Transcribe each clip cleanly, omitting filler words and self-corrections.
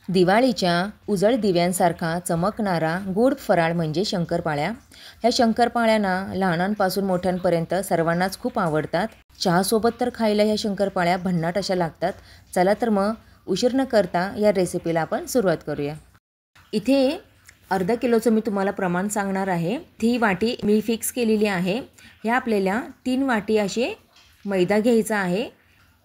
दिवाळीच्या उजळ दिव्यांसारखा चमकणारा गोड फराळ म्हणजे शंकरपाळ्या। ह्या शंकरपाळ्यांना लहानांपासून मोठ्यांपर्यंत सर्वांनाच खूप आवडतात। चहासोबत तर खायला ह्या शंकरपाळ्या भन्नाट अशा लागतात। चला तर मग उशीर न करता या रेसिपीला आपण सुरुवात करूया। इथे अर्धा किलोचं मी तुम्हाला प्रमाण सांगणार आहे। ही वाटी मी फिक्स केलेली आहे। ह्या आपल्याला 3 वाटी असे मैदा घ्यायचा आहे।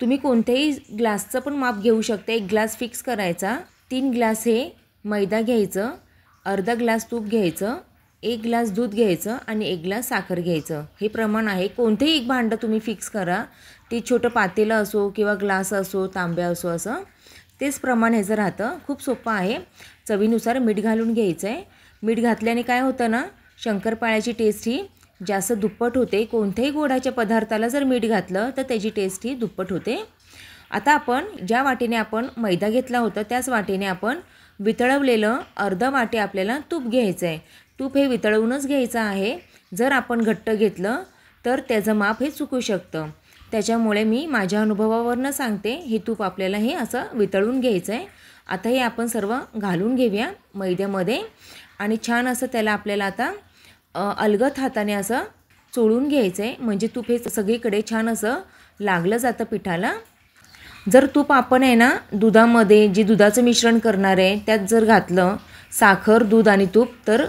तुम्ही कोणत्याही ग्लासचं पण माप घेऊ शकता। एक ग्लास फिक्स करायचा। 3 ग्लास हे मैदा घ्यायचं, अर्धा ग्लास तूप घ्यायचं, 1 ग्लास दूध घ्यायचं आणि 1 ग्लास साखर घ्यायचं। हे प्रमाण आहे। कोणतेही एक भांडं तुम्ही फिक्स करा। ते छोटं पातेलं असो किंवा ग्लास असो, तांब्या असो, असं तेच प्रमाण ह्याचं राहतं। खूप सोपं आहे। चवीनुसार मीठ घालून घ्यायचं आहे। मीठ घातल्याने काय होतं ना, शंकरपाळ्याची टेस्ट ही जास्त दुप्पट होते। कोणत्याही गोडाच्या पदार्थाला जर मीठ घातलं तर त्याची टेस्ट ही दुप्पट होते। आता आपण ज्या वाटीने आपण मैदा घेतला होता त्याच वाटीने आपण वितळवलेलं अर्धा वाटी आपल्याला तूप घ्यायचं आहे। तूप हे वितळवूनच घ्यायचं आहे। जर आपण घट्ट घेतलं तर त्याचं माप हे चुकू शकतं। त्याच्यामुळे मी माझ्या अनुभवावरून सांगते, हे तूप आपल्याला हे असं वितळून घ्यायचं आहे। आता हे आपण सर्व घालून घेऊया मैद्यामध्ये आणि छान असं त्याला आपल्याला आता अलगद हाताने असं चोळून घ्यायचं आहे, म्हणजे तूप हे सगळीकडे छान असं लागलं जातं पिठाला। जर तूप आपण आहे ना दुधामध्ये जे दुधाचं मिश्रण करणार आहे त्यात जर घातलं साखर, दूध आणि तूप, तर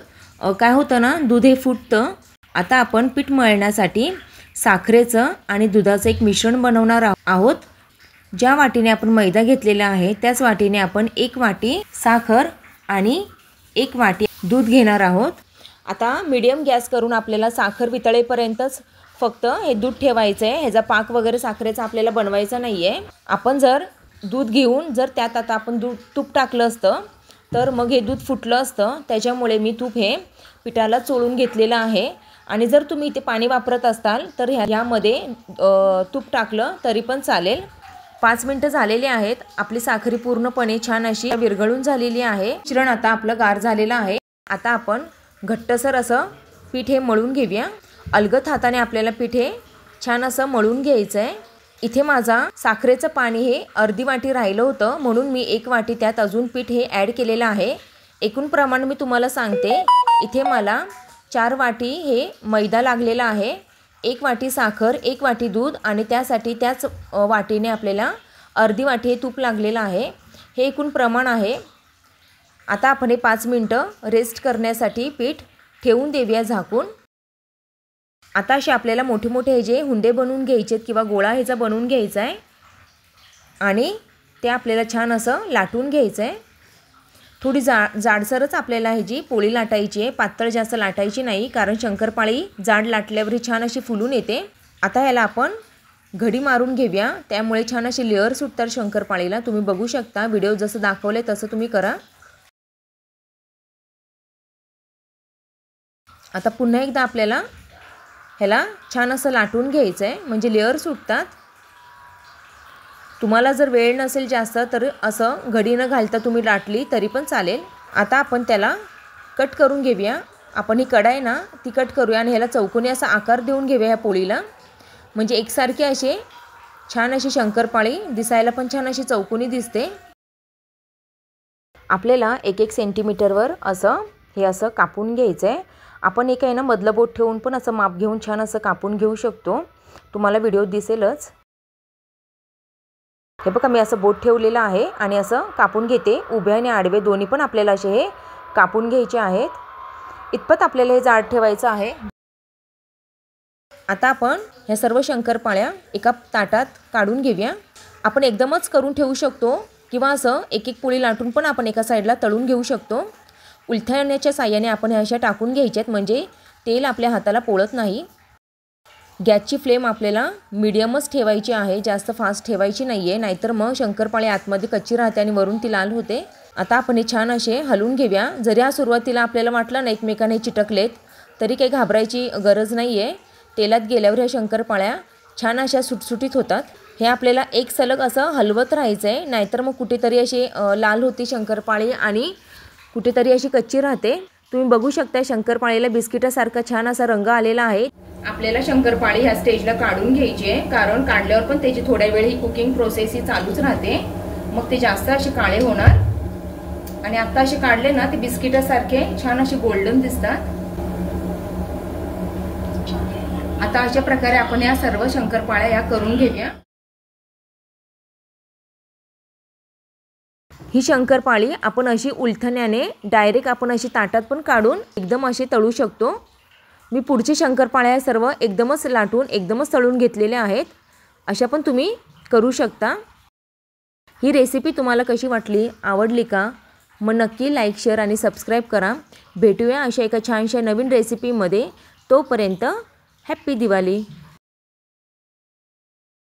काय होतं ना, दूध हे फुटतं। आता आपण पीठ मळण्यासाठी साखरेचं आणि दुधाचं एक मिश्रण बनवणार आहोत। ज्या वाटीने आपण मैदा घेतलेला आहे त्याच वाटीने आपण 1 वाटी साखर आणि 1 वाटी दूध घेणार आहोत। आता मीडियम गॅस करून आपल्याला साखर वितळेपर्यंतच फक्त हे दूध ठेवायचं आहे। ह्याचा पाक वगैरे साखरेचा आपल्याला बनवायचा नाही आहे। आपण जर दूध घेऊन जर त्यात आता आपण तूप टाकलं असतं तर मग हे दूध फुटलं असतं। त्याच्यामुळे मी तूप हे पिठाला चोळून घेतलेलं आहे। आणि जर तुम्ही इथे पाणी वापरत असाल तर ह्यामध्ये तूप टाकलं तरी पण चालेल। 5 मिनटं झालेली आहेत। आपली साखरी पूर्णपणे छान अशी विरघळून झालेली आहे। मिश्रण आता आपलं गार झालेलं आहे। आता आपण घट्टसर असं पीठ हे मळून घेऊया। अलगद हाताने आपल्याला पीठ हे छान असं मळून घ्यायचं आहे। इथे माझा साखरेचं पाणी हे अर्धी वाटी राहिलं होतं, म्हणून मी 1 वाटी त्यात अजून पीठ हे ॲड केलेलं आहे। एकूण प्रमाण मी तुम्हाला सांगते। इथे मला 4 वाटी हे मैदा लागलेला आहे, 1 वाटी साखर, 1 वाटी दूध आणि त्यासाठी त्याच वाटीने आपल्याला अर्धी वाटी हे तूप लागलेलं आहे। हे एकूण प्रमाण आहे। आता आपण हे 5 मिनटं रेस्ट करण्यासाठी पीठ ठेवून देऊया झाकून। आता असे आपल्याला मोठे मोठे हे जे हुंडे बनवून घ्यायचे किंवा गोळा ह्याचा बनवून घ्यायचा आहे आणि ते आपल्याला छान असं लाटून घ्यायचं आहे। थोडी जाडसरच आपल्याला ह्याची पोळी लाटायची आहे, पातळ जास्त लाटायची नाही, कारण शंकरपाळी जाड लाटल्यावर ही छान अशी फुलून येते। आता ह्याला आपण घडी मारून घेऊया, त्यामुळे छान अशी लेअर सुटतात शंकरपाळीला। तुम्ही बघू शकता, व्हिडिओ जसं दाखवले तसं तुम्ही करा। आता पुन्हा एकदा आपल्याला ह्याला छान असं लाटून घ्यायचं आहे, म्हणजे लेअर सुटतात। तुम्हाला जर वेळ नसेल जास्त तर असं घडी न घालता तुम्ही लाटली तरी पण चालेल। आता आपण त्याला कट करून घेऊया। आपण ही कढाई ना ती कट करूया आणि ह्याला चौकोनी असा आकार देऊन घेऊया ह्या पोळीला, म्हणजे एकसारखी असे छान अशी शंकरपाळी दिसायला पण छान अशी चौकोनी दिसते। आपल्याला 1-1 सेंटीमीटरवर असं हे असं कापून घ्यायचं आहे। आपण एक आहे ना मधलं बोट ठेवून पण असं माप घेऊन छान असं कापून घेऊ शकतो। तुम्हाला व्हिडिओ दिसेलच। हे बघा, मी असं बोट ठेवलेलं आहे आणि असं कापून घेते। उभे आणि आडवे दोन्ही पण आपल्याला असे हे कापून घ्यायचे आहेत। इतपत आपल्याला हे जाड ठेवायचं आहे। आता आपण ह्या सर्व शंकरपाळ्या एका ताटात काढून घेऊया। आपण एकदमच करून ठेवू शकतो किंवा असं एक एक पोळी लाटून पण आपण एका साईडला तळून घेऊ शकतो। उलथण्याच्या साहाय्याने आपण ह्या अशा टाकून घ्यायच्यात, म्हणजे तेल आपल्या हाताला पोळत नाही। गॅसची फ्लेम आपल्याला मीडियमच ठेवायची आहे, जास्त फास्ट ठेवायची नाही आहे, नाहीतर मग शंकरपाळी आतमध्ये कच्ची राहते आणि वरून ती लाल होते। आता आपण हे छान असे हलवून घेऊया। जरी हा सुरुवातीला आपल्याला वाटलं ना एकमेकांना चिटकलेत तरी काही घाबरायची गरज नाही आहे। तेलात गेल्यावर ह्या शंकरपाळ्या छान अशा सुटसुटीत होतात। हे आपल्याला एक सलग असं हलवत राहायचं आहे, नाहीतर मग कुठेतरी अशी लाल होती शंकरपाळी आणि कुठेतरी अशी कच्ची राहते। तुम्ही बघू शकता शंकरपाळीला बिस्किटासारखा छान असा रंग आलेला आहे। आपल्याला शंकरपाळी ह्या स्टेजला काढून घ्यायची आहे, कारण काढल्यावर पण त्याची थोड्या वेळ ही कुकिंग प्रोसेस ही चालूच राहते, मग ते जास्त असे काळे होणार। आणि आता असे काढले ना ते बिस्किटासारखे छान असे गोल्डन दिसतात। आता अशा प्रकारे आपण या सर्व शंकरपाळ्या या करून घेऊया। ही शंकरपाळी आपण अशी उलथण्याने डायरेक्ट आपण अशी ताटात पण काढून एकदम असे तळू शकतो। मी पुढचे शंकरपाळ्या सर्व एकदमच लाटून एकदमच तळून घेतलेल्या आहेत। अशा पण तुम्ही करू शकता। ही रेसिपी तुम्हाला कशी वाटली, आवडली का? मग नक्की लाईक, शेअर आणि सबस्क्राईब करा। भेटूया अशा एका छानशा नवीन रेसिपीमध्ये। तोपर्यंत हॅपी दिवाळी।